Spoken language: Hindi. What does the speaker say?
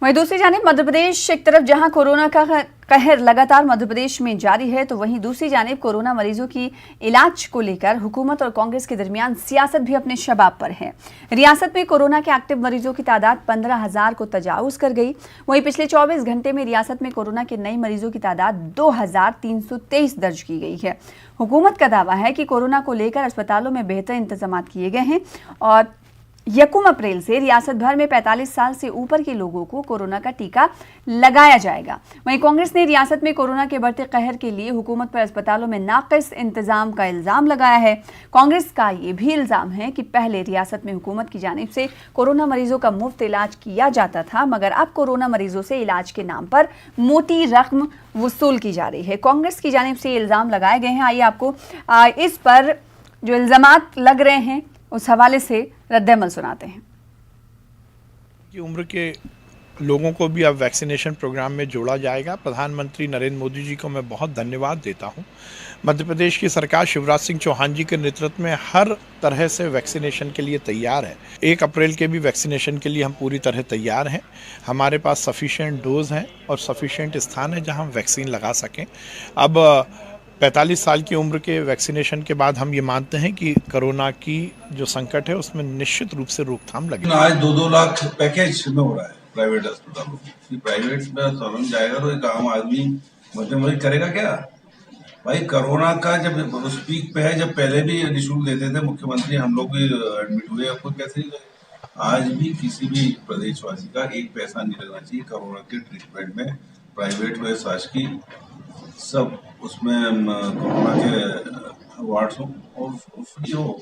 वहीं दूसरी जानिब मध्य प्रदेश एक तरफ जहां कोरोना का कहर लगातार मध्य प्रदेश में जारी है, तो वहीं दूसरी जानिब कोरोना मरीजों की इलाज को लेकर हुकूमत और कांग्रेस के दरमियान सियासत भी अपने शबाब पर है। रियासत में कोरोना के एक्टिव मरीजों की तादाद 15,000 को तजावुज कर गई। वहीं पिछले 24 घंटे में रियासत में कोरोना के नए मरीजों की तादाद 2,323 दर्ज की गई है। हुकूमत का दावा है कि कोरोना को लेकर अस्पतालों में बेहतर इंतजाम किए गए हैं और यकम अप्रैल से रियासत भर में 45 साल से ऊपर के लोगों को कोरोना का टीका लगाया जाएगा। वहीं कांग्रेस ने रियासत में कोरोना के बढ़ते कहर के लिए हुकूमत पर अस्पतालों में नाक़िस इंतजाम का इल्जाम लगाया है। कांग्रेस का ये भी इल्जाम है कि पहले रियासत में हुकूमत की जानिब से कोरोना मरीजों का मुफ्त इलाज किया जाता था, मगर अब कोरोना मरीजों से इलाज के नाम पर मोटी रकम वसूल की जा रही है। कांग्रेस की जानिब से इल्जाम लगाए गए हैं। आइए आपको इस पर जो इल्जामात लग रहे हैं उस हवाले से रद्द-ए-अमल सुनाते हैं। की उम्र के लोगों को भी अब वैक्सीनेशन प्रोग्राम में जोड़ा जाएगा। प्रधानमंत्री नरेंद्र मोदी जी को मैं बहुत धन्यवाद देता हूं। मध्य प्रदेश की सरकार शिवराज सिंह चौहान जी के नेतृत्व में हर तरह से वैक्सीनेशन के लिए तैयार है। 1 अप्रैल के भी वैक्सीनेशन के लिए हम पूरी तरह तैयार हैं। हमारे पास सफिशिएंट डोज हैं और सफिशिएंट स्थान है जहां हम वैक्सीन लगा सकें। अब 45 साल की उम्र के वैक्सीनेशन के बाद हम ये मानते हैं कि कोरोना की जो संकट है उसमें निश्चित रूप से रोकथाम लगेगी। आज 2-2 लाख पैकेज में हो रहा है प्राइवेट अस्पतालों में। प्राइवेट में तुरंत जाएगा तो एक आम आदमी मध्यम करेगा क्या भाई? कोरोना का जब उस पीक पे है, जब पहले भी निःशुल्क देते थे मुख्यमंत्री, हम लोग भी एडमिट हुए, आपको कैसे नहीं लगे? आज भी किसी भी प्रदेशवासी का एक पैसा नहीं लगना चाहिए कोरोना के ट्रीटमेंट में। प्राइवेट व शासकीय सब उसमें कोरोना के वार्ड्स हो और फ्री हो।